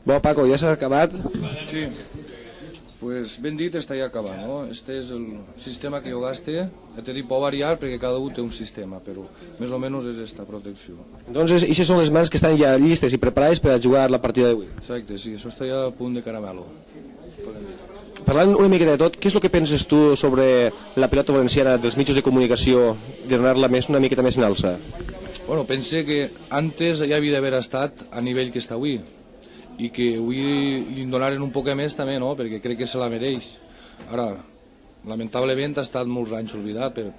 Bo, Paco, ja s'ha acabat? Sí, pues ben dit, està ja acabat, no? Este és el sistema que jo gaste, he de dir, pot variar perquè cada un té un sistema, però més o menys és esta protecció. Doncs aquestes són les mans que estan ja llistes i preparades per a jugar la partida d'avui. Exacte, sí, això està ja a punt de caramelo. Parlant una mica de tot, què és el que penses tu sobre la pilota valenciana dels mitjans de comunicació, de donar-la una miqueta més en alça? Bueno, pense que antes ja havia d'haver estat a nivell que està avui, i que avui li donaren un poc més també, no? Perquè crec que se la mereix. Ara, lamentablement ha estat molts anys oblidat per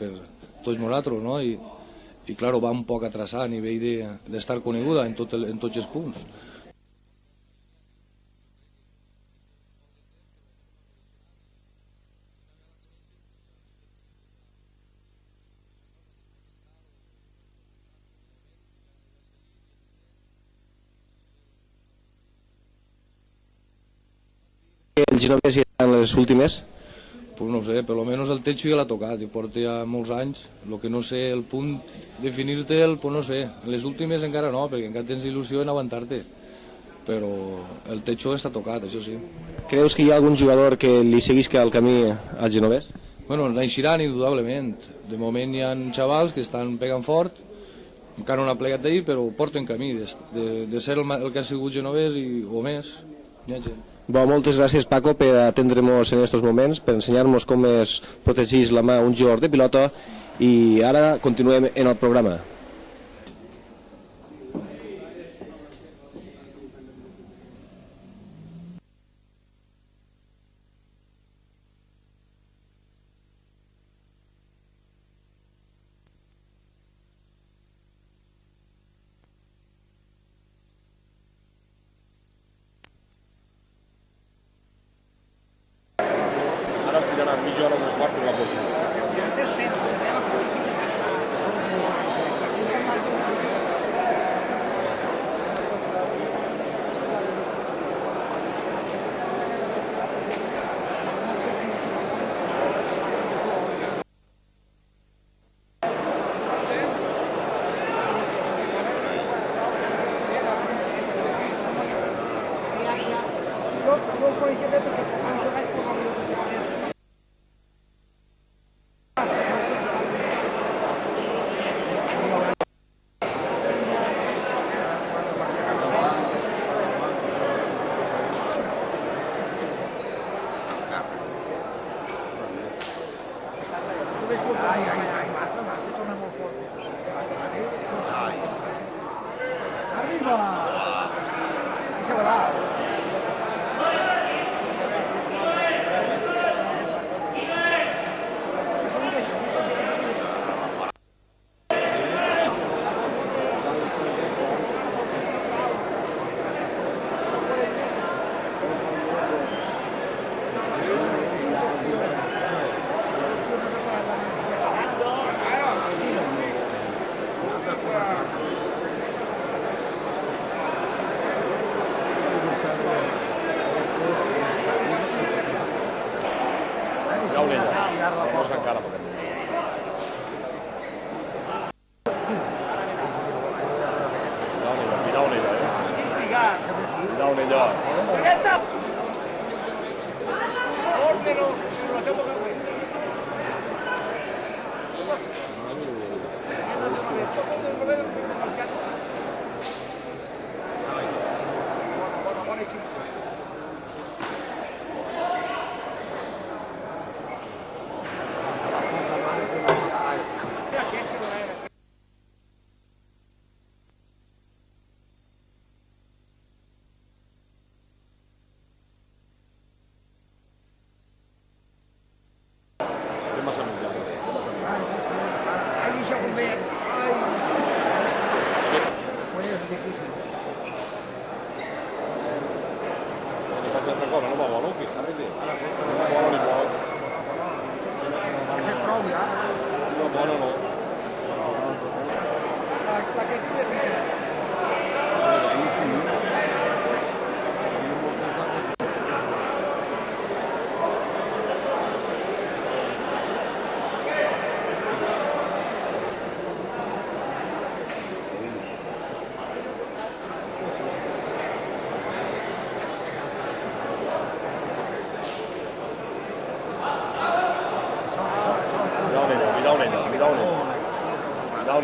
tots nosaltres, no? I claro, va un poc atrasar a nivell d'estar coneguda en tots els punts. El Genovès ja estan les últimes? Pues no sé, per lo menos el techo ja l'ha tocat i porta ja molts anys. Lo que no sé, el punt definir-te'l, pues no sé, les últimes encara no, perquè encara tens il·lusió en aguantar-te, però el techo està tocat, això sí. Creus que hi ha algun jugador que li seguisca el camí al Genovès? Bueno, naixeran indudablement. De moment hi ha xavals que estan pegant fort, encara no ha plegat d'ahir, però porten camí de ser el que ha sigut Genovès o més. Hi ha gent. Bo, moltes gràcies, Paco, per atendre-nos en aquests moments, per ensenyar-nos com es protegeix la mà un jugador de pilota, i ara continuem en el programa.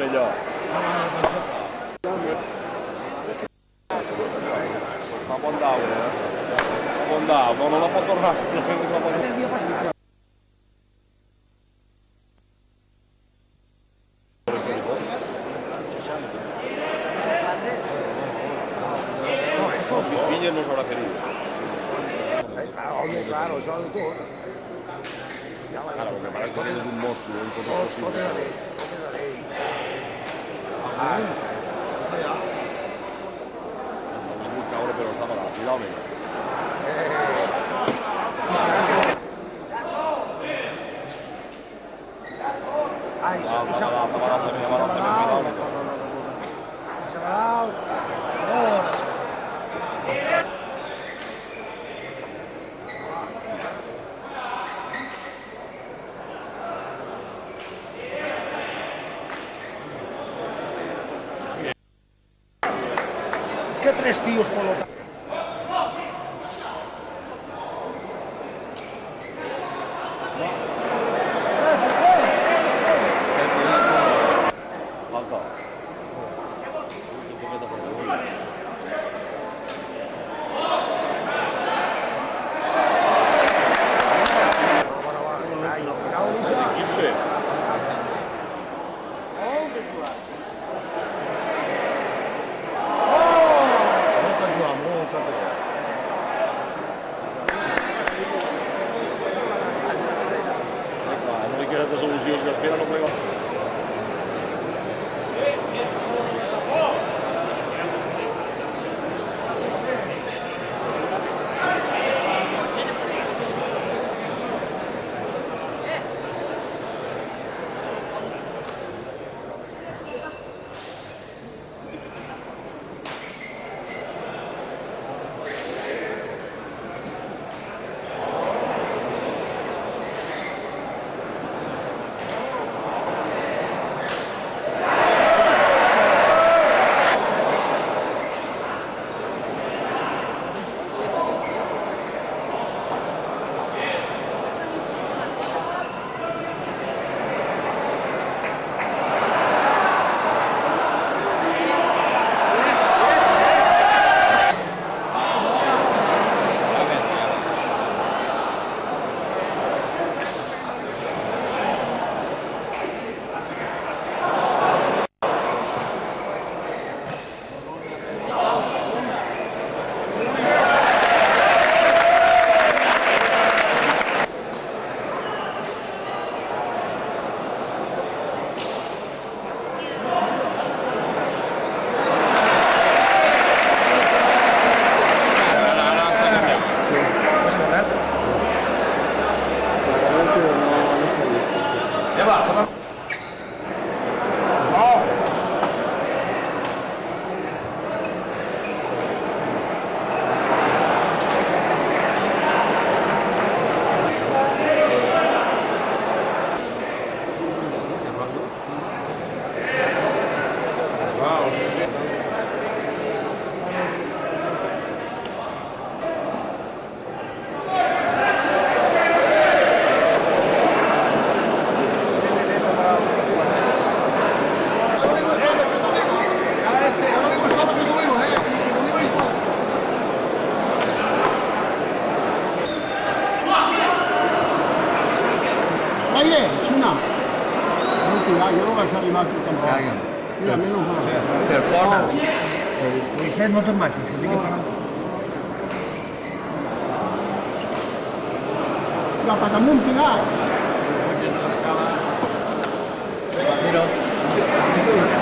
millor. Fa bon dau, Fa bon dau, no la pot tornar. Piñas no s'haurà ferit. Home, claro, això de tot. Ara, el que pareix que és un monstru, tot és possible. Tot és a llei, tot és a llei. Allà. Ha volgut caure, però estava là, finalment. Ai, que tres tios colocados. Falta. No li queda resolució, si l'espera no plega. Aire, Xina. No, cuidado, jo no vaig arribar aquí tampoc. Mira, a mi no fa. Te'l poses. Moisès, no te'n marxis, que tinc que parar. Cap damunt, tirar. Mira.